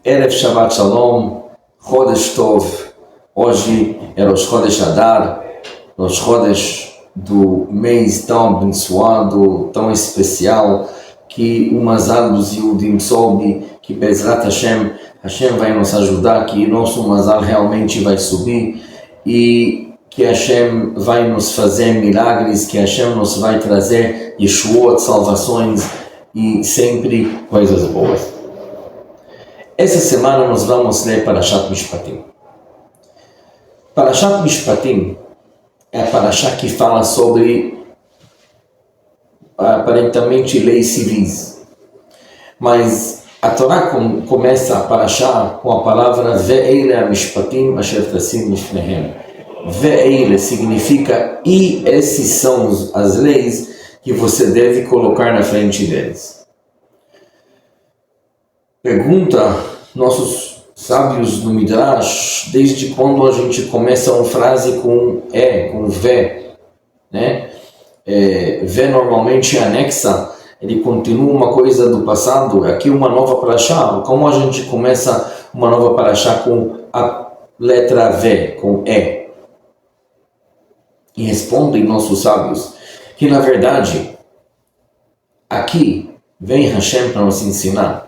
Erev Shabbat Shalom, Chodesh Tov. Hoje é Rosh Chodesh Adar, Rosh Chodesh do mês tão abençoado, tão especial, que o Mazal dos Yehudim sobe, que Bezrat Hashem vai nos ajudar, que nosso Mazal realmente vai subir e que Hashem vai nos fazer milagres, que Hashem nos vai trazer Yeshuot, salvações e sempre coisas boas. Essa semana nós vamos ler Parashat Mishpatim. Parashat Mishpatim é a Parashat que fala sobre aparentemente leis civis. Mas a Torá começa a Parashat com a palavra Ve'ele HaMishpatim Asher Tasim Lifnehem. Ve'ele significa e esses são as leis que você deve colocar na frente deles. Pergunta nossos sábios no Midrash, desde quando a gente começa uma frase com com Ve, né? Ve normalmente é anexa, ele continua uma coisa do passado, aqui uma nova parashá. Como a gente começa uma nova parashá com a letra Ve, com E? E respondem nossos sábios que, na verdade, aqui vem Hashem para nos ensinar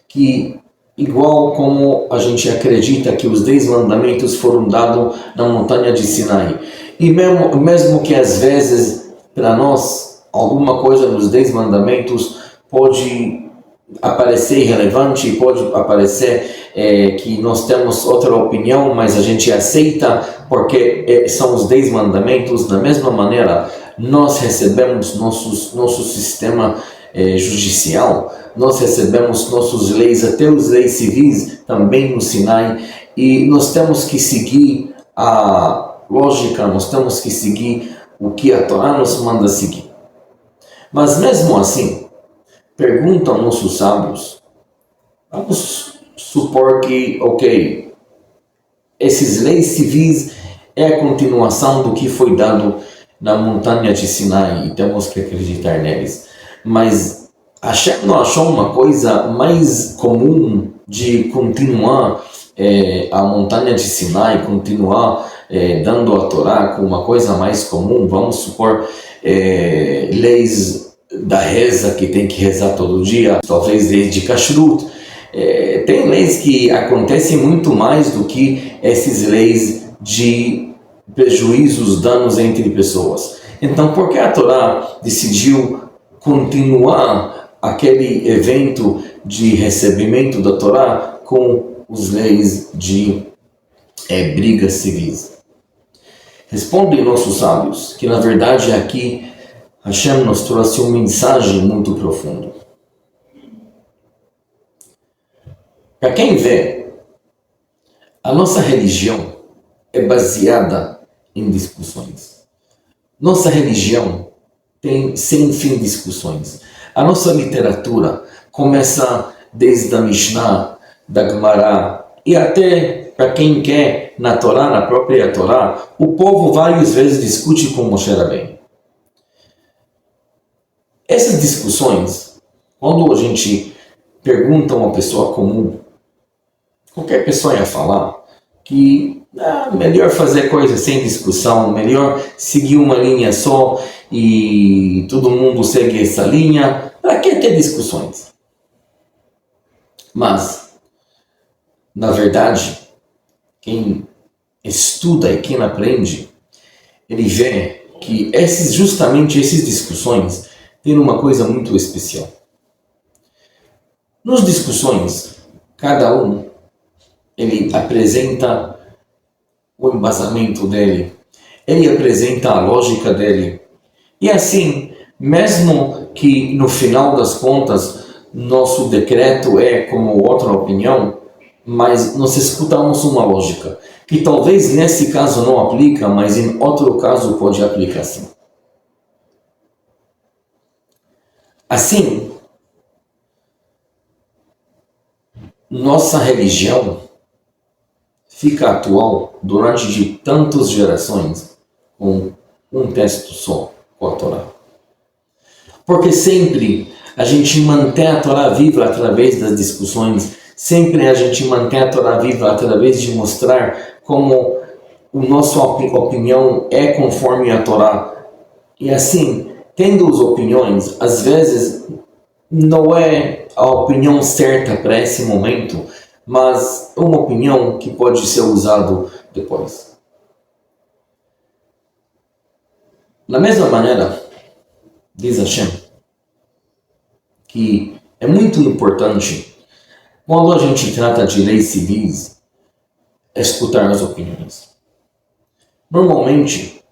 que, igual como a gente acredita que os 10 mandamentos foram dados na montanha de Sinai, e mesmo que às vezes para nós alguma coisa nos 10 mandamentos pode aparecer irrelevante, pode aparecer que nós temos outra opinião, mas a gente aceita porque são os 10 mandamentos. Da mesma maneira, nós recebemos nosso sistema judicial, nós recebemos nossas leis, até as leis civis também no Sinai, e nós temos que seguir a lógica, nós temos que seguir o que a Torá nos manda seguir. Mas mesmo assim, perguntam nossos sábios, vamos supor que, esses leis civis é a continuação do que foi dado na montanha de Sinai e temos que acreditar neles. Mas Hashem não achou uma coisa mais comum de continuar a montanha de Sinai, continuar dando a Torá com uma coisa mais comum? Vamos supor leis da reza, que tem que rezar todo dia, talvez leis de kashrut. Tem leis que acontecem muito mais do que essas leis de prejuízos, danos entre pessoas. Então, por que a Torá decidiu continuar aquele evento de recebimento da Torá com as leis de brigas civis? Respondem nossos sábios que, na verdade, aqui Hashem nos trouxe uma mensagem muito profunda. Para quem vê, a nossa religião é baseada em discussões. Nossa religião tem sem fim discussões. A nossa literatura começa desde a Mishnah, da Gemara, e até para quem quer na Torá, na própria Torá, o povo várias vezes discute com Moshe Rabbeinu. Essas discussões, quando a gente pergunta a uma pessoa comum, qualquer pessoa ia falar que melhor fazer coisa sem discussão, melhor seguir uma linha só e todo mundo segue essa linha. Para que ter discussões? Mas, na verdade, quem estuda e quem aprende, ele vê que justamente essas discussões têm uma coisa muito especial. Nas discussões, cada um ele apresenta o embasamento dele, ele apresenta a lógica dele. E assim, mesmo que no final das contas nosso decreto é como outra opinião, mas nós escutamos uma lógica, que talvez nesse caso não aplica, mas em outro caso pode aplicar sim. Assim, nossa religião fica atual durante de tantas gerações com um texto só, com a Torá. Porque sempre a gente mantém a Torá viva através das discussões, Sempre a gente mantém a Torá viva através de mostrar como a nossa opinião é conforme a Torá. E assim, tendo as opiniões, às vezes não é a opinião certa para esse momento, mas uma opinião que pode ser usada depois. Da mesma maneira, diz Hashem, que é muito importante, quando a gente trata de leis civis, escutar as opiniões. Normalmente,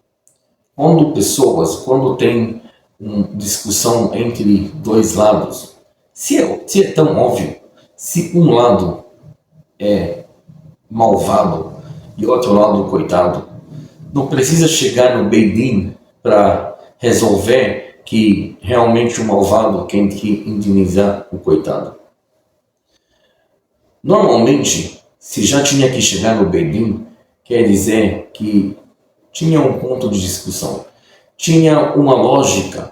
quando tem uma discussão entre dois lados, se é tão óbvio, se um lado é malvado e o outro lado coitado, não precisa chegar no Beit Din para resolver que realmente o malvado tem que indenizar o coitado. Normalmente, se já tinha que chegar no Beit Din, quer dizer que tinha um ponto de discussão, tinha uma lógica.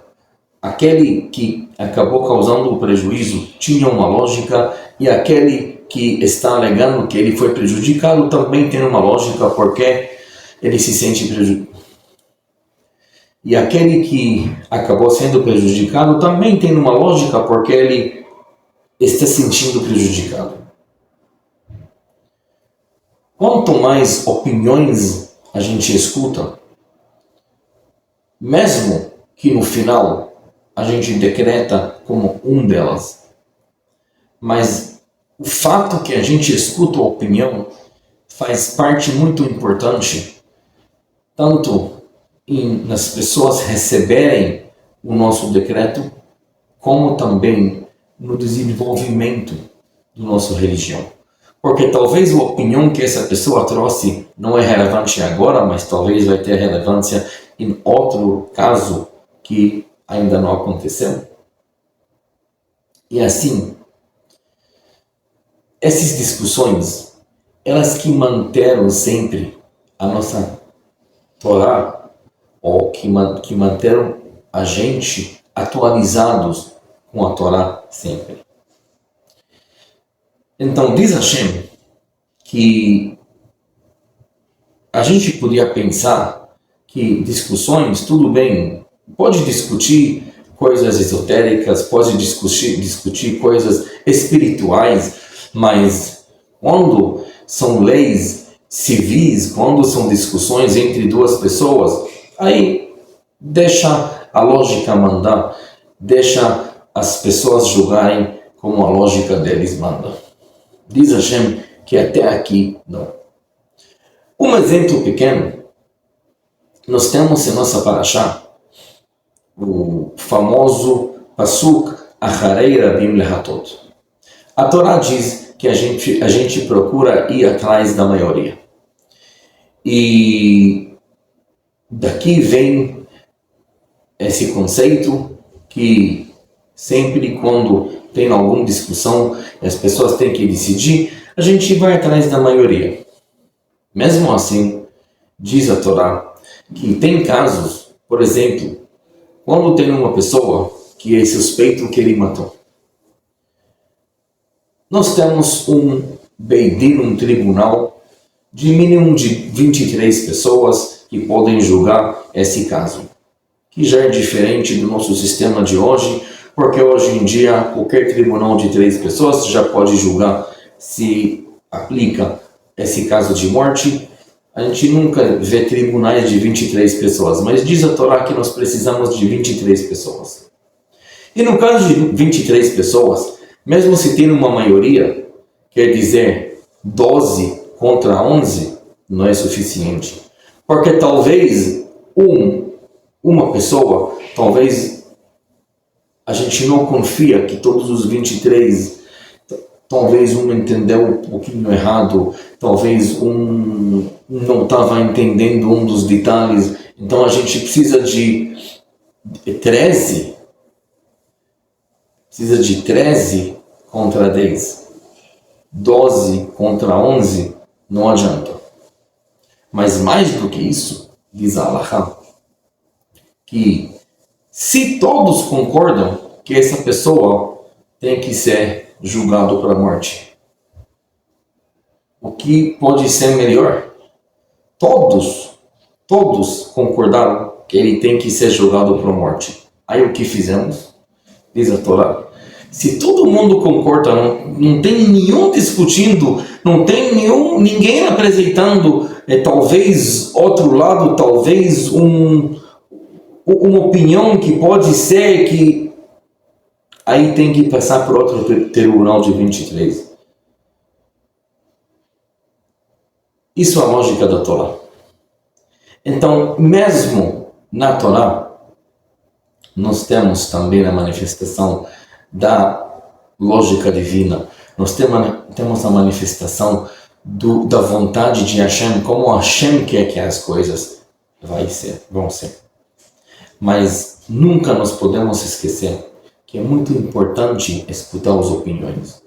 Aquele que acabou causando o prejuízo tinha uma lógica e aquele que está alegando que ele foi prejudicado também tem uma lógica porque ele se sente prejudicado. E aquele que acabou sendo prejudicado também tem uma lógica porque ele está sentindo prejudicado. Quanto mais opiniões a gente escuta, mesmo que no final a gente decreta como um delas, mas o fato que a gente escuta a opinião faz parte muito importante, tanto nas pessoas receberem o nosso decreto, como também no desenvolvimento do nosso religião. Porque talvez a opinião que essa pessoa trouxe não é relevante agora, mas talvez vai ter relevância em outro caso que ainda não aconteceu. E assim, essas discussões, elas que manteram sempre a nossa Torá, ou que manteram a gente atualizados com a Torá sempre. Então, diz Hashem que a gente podia pensar que discussões, tudo bem, pode discutir coisas esotéricas, pode discutir coisas espirituais, mas quando são leis civis, quando são discussões entre duas pessoas, aí deixa a lógica mandar, deixa as pessoas julgarem como a lógica deles manda. Diz Hashem que até aqui não. Um exemplo pequeno, nós temos em nossa Parashá o famoso Pasuk Acharei Rabim Lehatot. A Torá diz que a gente procura ir atrás da maioria. E daqui vem esse conceito que sempre quando tem alguma discussão e as pessoas têm que decidir, a gente vai atrás da maioria. Mesmo assim, diz a Torá que tem casos, por exemplo, quando tem uma pessoa que é suspeito que ele matou. Nós temos um Beit Din, um tribunal, de mínimo de 23 pessoas que podem julgar esse caso. Que já é diferente do nosso sistema de hoje, porque hoje em dia qualquer tribunal de 3 pessoas já pode julgar se aplica esse caso de morte. A gente nunca vê tribunais de 23 pessoas, mas diz a Torá que nós precisamos de 23 pessoas. E no caso de 23 pessoas, mesmo se tem uma maioria, quer dizer 12 contra 11, não é suficiente. Porque talvez uma pessoa, talvez a gente não confia que todos os 23, talvez um entendeu um pouquinho errado, talvez um não estava entendendo um dos detalhes, então a gente precisa de 13, contra 10, 12 contra 11, não adianta. Mas mais do que isso, diz a Halachá, que se todos concordam que essa pessoa tem que ser julgado para a morte, o que pode ser melhor. Todos concordaram que ele tem que ser jogado para a morte. Aí o que fizemos? Diz a Torá. Se todo mundo concorda, não tem nenhum discutindo, não tem ninguém apresentando talvez outro lado, talvez uma opinião que pode ser que aí tem que passar por outro tribunal de 23. Isso é a lógica da Torá. Então, mesmo na Torá, nós temos também a manifestação da lógica divina. Nós temos a manifestação da vontade de Hashem, como Hashem quer que as coisas vão ser. Mas nunca nós podemos esquecer que é muito importante escutar as opiniões.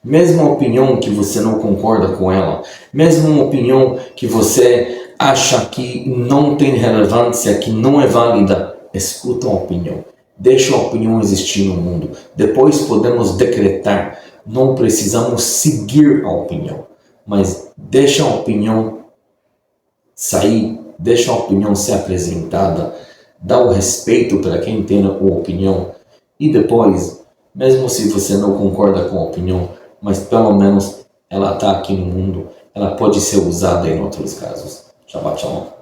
Mesmo a opinião que você não concorda com ela, mesmo uma opinião que você acha que não tem relevância, que não é válida, escuta a opinião. Deixa a opinião existir no mundo. Depois podemos decretar. Não precisamos seguir a opinião. Mas deixa a opinião sair. Deixa a opinião ser apresentada. Dá o respeito para quem tem a opinião. E depois, mesmo se você não concorda com a opinião, mas pelo menos ela está aqui no mundo. Ela pode ser usada em outros casos. Shabbat Shalom.